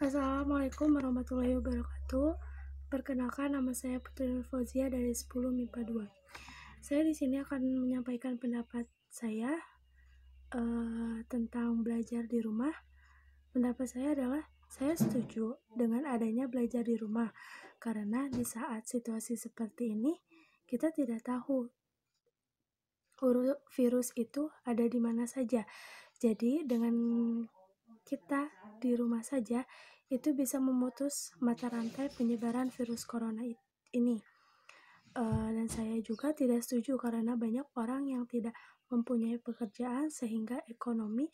Assalamualaikum warahmatullahi wabarakatuh. Perkenalkan, nama saya Putri Nur Fauzia dari 10 MIPA 2. Saya di sini akan menyampaikan pendapat saya tentang belajar di rumah. Pendapat saya adalah saya setuju dengan adanya belajar di rumah karena di saat situasi seperti ini kita tidak tahu virus itu ada di mana saja. Jadi dengan kita di rumah saja itu bisa memutus mata rantai penyebaran virus corona ini. Dan saya juga tidak setuju karena banyak orang yang tidak mempunyai pekerjaan sehingga ekonomi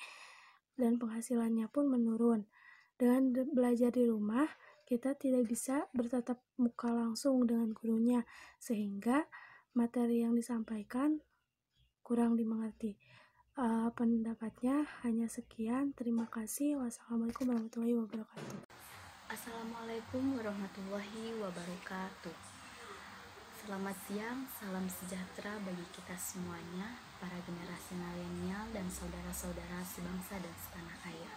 dan penghasilannya pun menurun. Dengan belajar di rumah, kita tidak bisa bertatap muka langsung dengan gurunya sehingga materi yang disampaikan kurang dimengerti. Pendapatnya hanya sekian. Terima kasih. Wassalamualaikum warahmatullahi wabarakatuh. Assalamualaikum warahmatullahi wabarakatuh. Selamat siang, salam sejahtera bagi kita semuanya, para generasi milenial dan saudara-saudara sebangsa dan setanah air.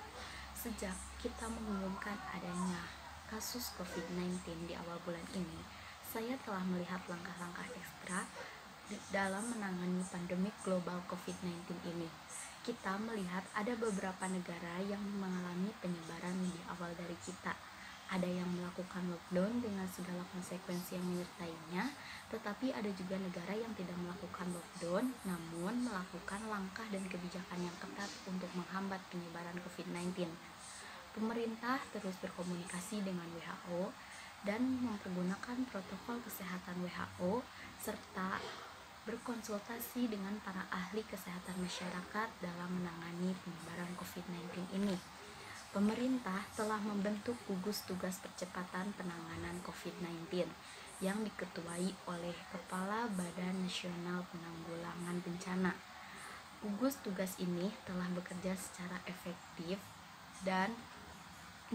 Sejak kita mengumumkan adanya kasus COVID-19 di awal bulan ini, saya telah melihat langkah-langkah ekstra dalam menangani pandemi global COVID-19 ini. Kita melihat ada beberapa negara yang mengalami penyebaran lebih awal dari kita. Ada yang melakukan lockdown dengan segala konsekuensi yang menyertainya, tetapi ada juga negara yang tidak melakukan lockdown, namun melakukan langkah dan kebijakan yang ketat untuk menghambat penyebaran COVID-19. Pemerintah terus berkomunikasi dengan WHO dan mempergunakan protokol kesehatan WHO serta berkonsultasi dengan para ahli kesehatan masyarakat dalam menangani penyebaran COVID-19 ini. Pemerintah telah membentuk gugus tugas percepatan penanganan COVID-19 yang diketuai oleh Kepala Badan Nasional Penanggulangan Bencana. Gugus tugas ini telah bekerja secara efektif dan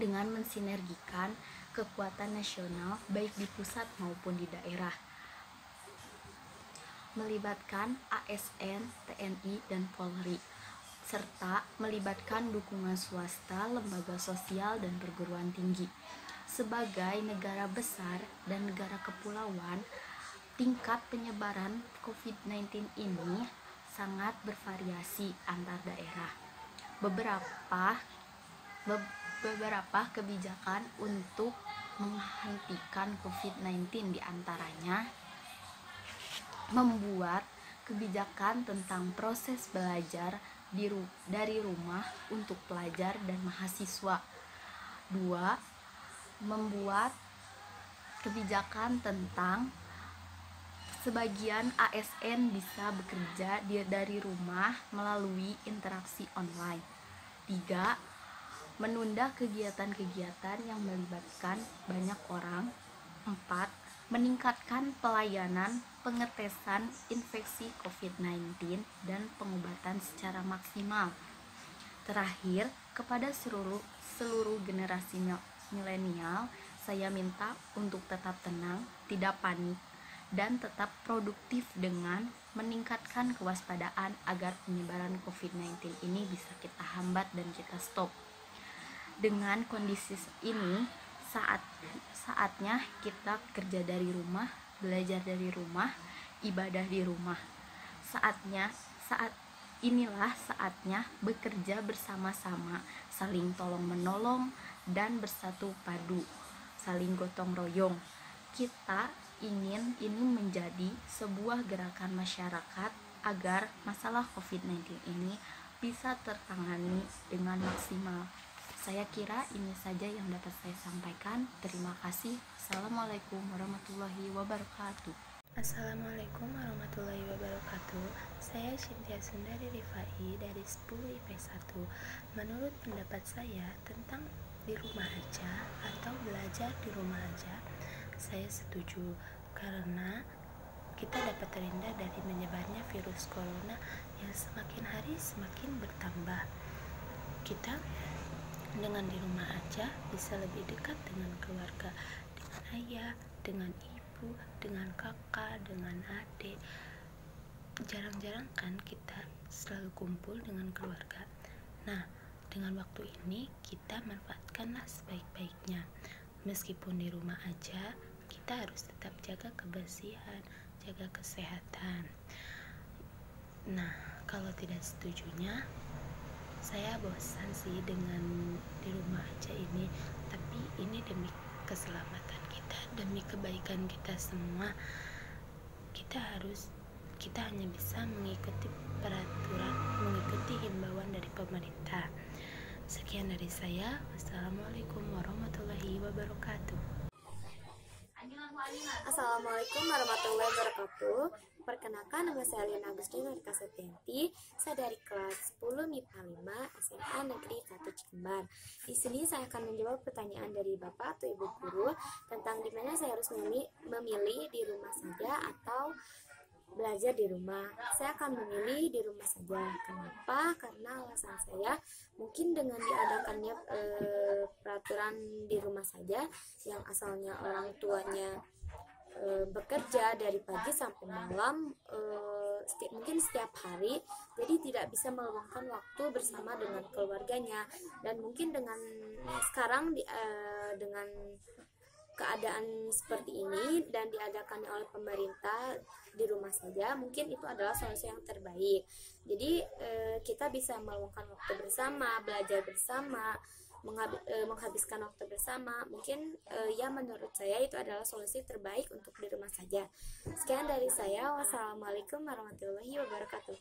dengan mensinergikan kekuatan nasional baik di pusat maupun di daerah, melibatkan ASN, TNI, dan Polri, serta melibatkan dukungan swasta, lembaga sosial, dan perguruan tinggi. Sebagai negara besar dan negara kepulauan, tingkat penyebaran COVID-19 ini sangat bervariasi antar daerah. Beberapa kebijakan untuk menghentikan COVID-19 diantaranya membuat kebijakan tentang proses belajar dari rumah untuk pelajar dan mahasiswa. 2. Membuat kebijakan tentang sebagian ASN bisa bekerja dari rumah melalui interaksi online. 3. Menunda kegiatan-kegiatan yang melibatkan banyak orang. 4. Meningkatkan pelayanan pengetesan infeksi COVID-19 dan pengobatan secara maksimal. Terakhir, kepada seluruh generasi milenial, saya minta untuk tetap tenang, tidak panik, dan tetap produktif dengan meningkatkan kewaspadaan agar penyebaran COVID-19 ini bisa kita hambat dan kita stop. Dengan kondisi ini, saatnya kita kerja dari rumah, belajar dari rumah, ibadah di rumah. Inilah saatnya bekerja bersama-sama, saling tolong menolong dan bersatu padu, saling gotong royong. Kita ingin ini menjadi sebuah gerakan masyarakat agar masalah COVID-19 ini bisa tertangani dengan maksimal. Saya kira ini saja yang dapat saya sampaikan. Terima kasih. Assalamualaikum warahmatullahi wabarakatuh. Assalamualaikum warahmatullahi wabarakatuh. Saya Cynthia Sundari Rifai dari 10 IP1. Menurut pendapat saya tentang di rumah aja atau belajar di rumah aja, saya setuju karena kita dapat terhindar dari menyebarnya virus corona yang semakin hari semakin bertambah. Kita dengan di rumah aja bisa lebih dekat dengan keluarga, dengan ayah, dengan ibu, dengan kakak, dengan adik. Jarang-jarang kan kita selalu kumpul dengan keluarga. Nah, Dengan waktu ini kita manfaatkanlah sebaik-baiknya. Meskipun di rumah aja, kita harus tetap jaga kebersihan, jaga kesehatan. Nah, kalau tidak setujunya, saya bosan sih dengan di rumah aja ini, tapi ini demi keselamatan kita, demi kebaikan kita semua. Kita hanya bisa mengikuti peraturan, mengikuti himbauan dari pemerintah. Sekian dari saya. Wassalamualaikum warahmatullahi wabarakatuh. Assalamualaikum warahmatullahi wabarakatuh. Perkenalkan, nama saya Lina Agustina Rika Septianti. Saya dari kelas 10 MIPA 5 SMA Negeri 1 Cikembar. Di sini saya akan menjawab pertanyaan dari Bapak atau Ibu guru tentang di mana saya harus memilih di rumah saja atau belajar di rumah. Saya akan memilih di rumah saja. Kenapa? Karena alasan saya mungkin dengan diadakannya peraturan di rumah saja yang asalnya orang tuanya bekerja dari pagi sampai malam, mungkin setiap hari, jadi tidak bisa meluangkan waktu bersama dengan keluarganya. Dan mungkin dengan sekarang dengan keadaan seperti ini dan diadakannya oleh pemerintah di rumah saja, mungkin itu adalah solusi yang terbaik. Jadi kita bisa meluangkan waktu bersama, belajar bersama, menghabiskan waktu bersama. Mungkin ya menurut saya itu adalah solusi terbaik untuk di rumah saja. Sekian dari saya. Wassalamualaikum warahmatullahi wabarakatuh.